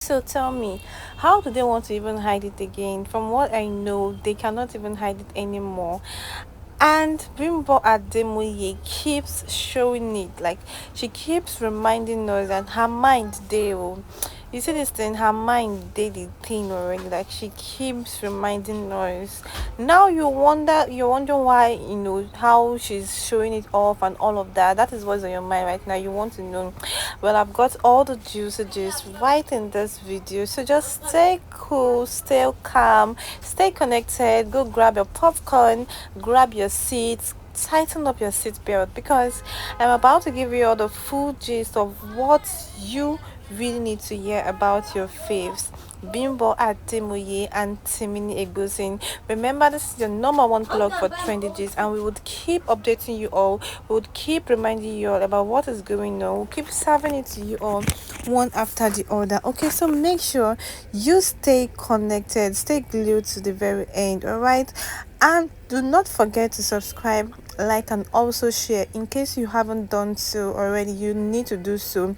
So tell me, how do they want to even hide it again? From what I know, they cannot even hide it anymore. And Bimbo Ademoye keeps showing it, like she keeps reminding us that her mind they will. You see this thing, her mind did the thing already. Like she keeps reminding us. Now you wonder why, how she's showing it off and all of that. That is what's on your mind right now. You want to know. Well, I've got all the juices right in this video. So just stay cool, stay calm, stay connected. Go grab your popcorn, grab your seats, tighten up your seatbelt because I'm about to give you all the full gist of what you really need to hear about your faves. Bimbo Ademoye and Timini Egbosin. Remember, this is your number one blog for trendy gist, and we would keep updating you all. We would keep reminding you all about what is going on. We'll keep serving it to you all one after the other. Okay, so make sure you stay connected, stay glued to the very end. All right, and do not forget to subscribe, like, and also share. In case you haven't done so already, you need to do so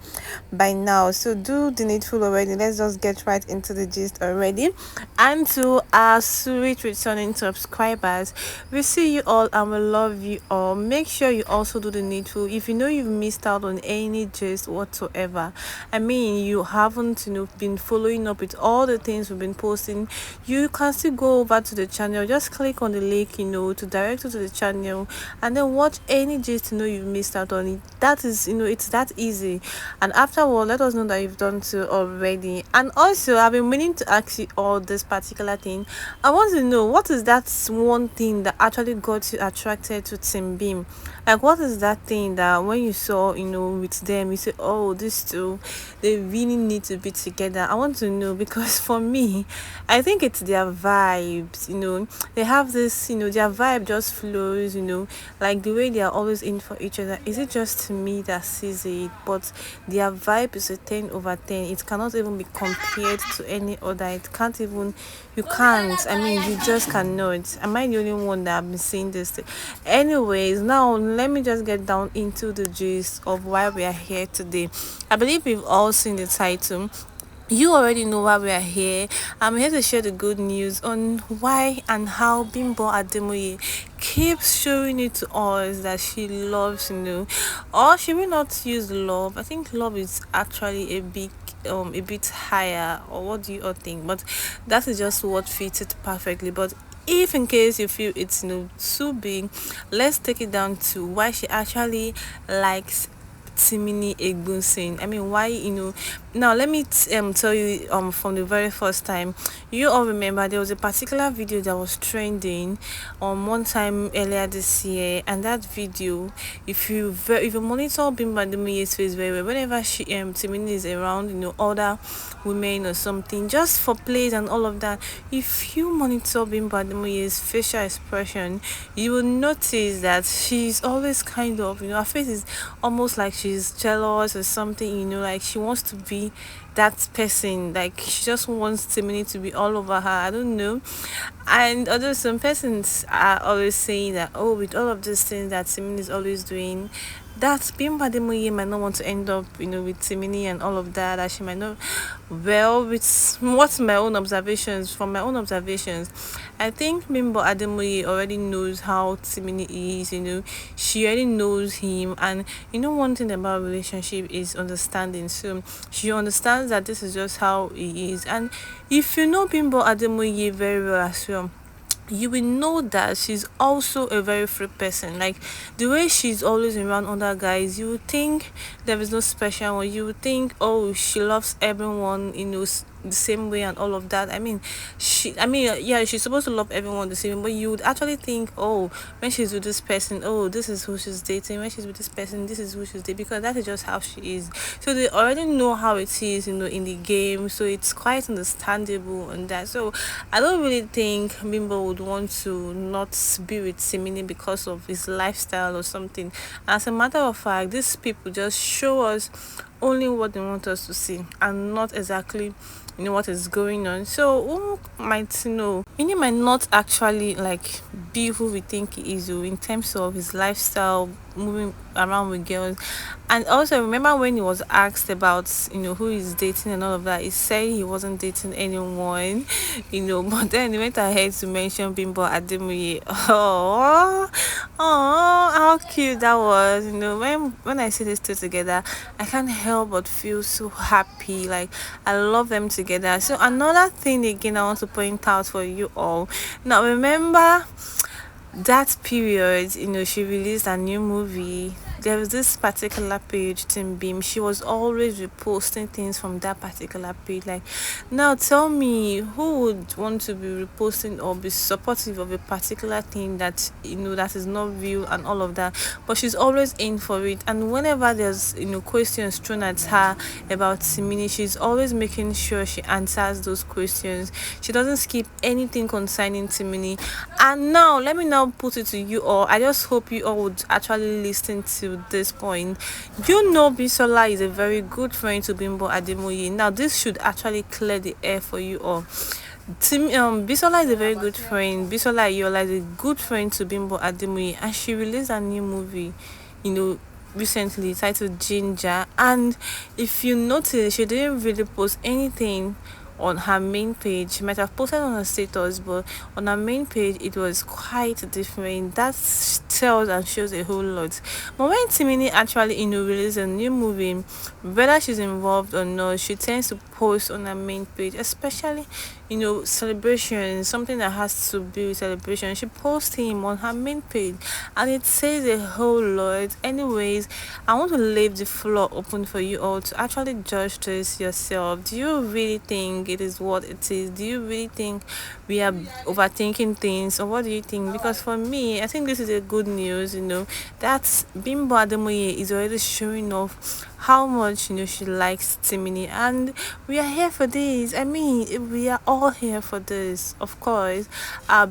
by now. So do the needful already. Let's just get right into the gist already. And to our sweet returning subscribers, we see you all and we love you all. Make sure you also do the needful. If you know you've missed out on any gist whatsoever, I mean you haven't been following up with all the things we've been posting, you can still go over to the channel. Just click on the link to direct you to the channel and then watch any gist you've missed out on it. That is it's that easy. And afterward, let us know that you've done so already. And also, I've been meaning to ask you all this particular thing. I want to know, what is that one thing that actually got you attracted to Team Beam? Like, what is that thing that when you saw with them, you say, oh, these two, they really need to be together? I want to know, because for me, I think it's their vibes. They have this, their vibe just flows, like the way they are always in for each other. Is it just me that sees it? But their vibe is a 10 over 10. It cannot even be compared to any other. It can't even, you can't. I mean, you just cannot. Am I the only one that have been seeing this thing? Anyways, now let me just get down into the gist of why we are here today. I believe we've all seen the title. You already know why we are here. I'm here to share the good news on why and how Bimbo Ademoye keeps showing it to us that she loves, or she will not use love. I think love is actually a bit higher, or what do you all think? But that is just what fits it perfectly. But if in case you feel it's too big, let's take it down to why she actually likes Timini Egbosin. I mean, why now let me tell you from the very first time. You all remember there was a particular video that was trending one time earlier this year, and that video, if you monitor Bimbo Ademoye's face very well, whenever she Timini is around other women or something, just for plays and all of that, if you monitor Bimbo Ademoye's facial expression, you will notice that she's always kind of her face is almost like she's jealous or something, like she wants to be that person, like she just wants Timini to be all over her. I don't know. And although some persons are always saying that, oh, with all of these things that Timini is always doing, that Bimbo Ademoye might not want to end up with Timini and all of that, that she might not. Well, with what's my own observations, from my own observations, I think Bimbo Ademoye already knows how Timini is. She already knows him. And one thing about relationship is understanding. So she understands that this is just how he is. And if you know Bimbo Ademoye very well as well, you will know that she's also a very free person. Like the way she's always around other guys, you would think there is no special one. You would think, oh, she loves everyone the same way and all of that. Yeah, she's supposed to love everyone the same way, but you would actually think, oh, when she's with this person, oh, this is who she's dating. When she's with this person, this is who she's dating, because that is just how she is. So they already know how it is in the game, so it's quite understandable on that. So I don't really think Bimbo would want to not be with Simini because of his lifestyle or something. As a matter of fact, these people just show us only what they want us to see and not exactly what is going on. So who might might not actually like be who we think he is, in terms of his lifestyle, moving around with girls. And also remember when he was asked about, who he's dating and all of that, he said he wasn't dating anyone, but then he went ahead to mention Bimbo Ademoye. Oh, oh, how cute that was. When I see these two together, I can't help but feel so happy. Like, I love them together. So another thing again I want to point out for you all. Now remember that period, she released a new movie. There was this particular page, Tim Beam. She was always reposting things from that particular page. Like, now tell me, who would want to be reposting or be supportive of a particular thing that that is not real and all of that? But she's always in for it. And whenever there's questions thrown at her about Timini, she's always making sure she answers those questions. She doesn't skip anything concerning Timini. And now, let me now put it to you all. I just hope you all would actually listen to this point. Bisola is a very good friend to Bimbo Ademoye. Now, this should actually clear the air for you all. Bisola is a very good friend. Bisola Ayola is a good friend to Bimbo Ademoye, and she released a new movie, recently titled Ginger. And if you notice, she didn't really post anything on her main page. She might have posted on her status, but on her main page it was quite different. That tells and shows a whole lot. But when Timini actually releases a new movie, whether she's involved or not, she tends to post on her main page, especially celebration, something that has to be with celebration. She posts him on her main page, and it says a whole lot. Anyways, I want to leave the floor open for you all to actually judge this yourself. Do you really think it is what it is? Do you really think we are overthinking things, or what do you think? Because for me, I think this is a good news. That Bimbo Ademoye is already showing off how much she likes Timini, and we are here for this. I mean, we are all here for this. Of course,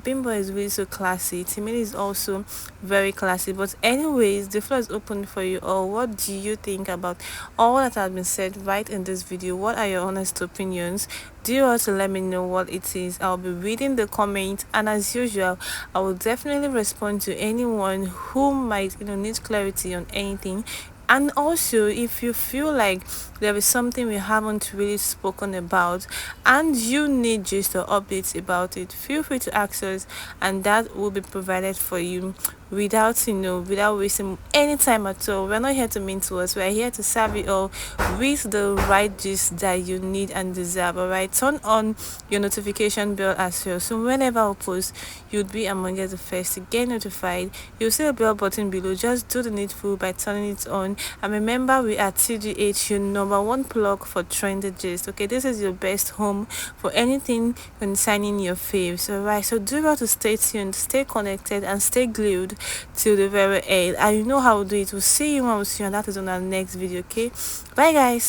Bimbo is really so classy. Timini is also very classy. But anyways, the floor is open for you all. What do you think about all that has been said right in this video? What are your honest opinions? Do you also let me know what it is? I'll be reading the comments, and as usual, I will definitely respond to anyone who might need clarity on anything. And also, if you feel like there is something we haven't really spoken about and you need just or updates about it, feel free to ask us, and that will be provided for you without wasting any time at all. We're not here to mince words. We're here to serve you all with the right gist that you need and deserve. All right, turn on your notification bell as well, so whenever I post, you'd be among the first to get notified. You'll see a bell button below. Just do the needful by turning it on. And remember, we are TGH, your number one plug for Trendy Gist. Okay, this is your best home for anything concerning your faves. Alright, so do well to stay tuned, stay connected, and stay glued till the very end. And you know how we do it. We'll see you when we see you, and that is on our next video. Okay, bye guys.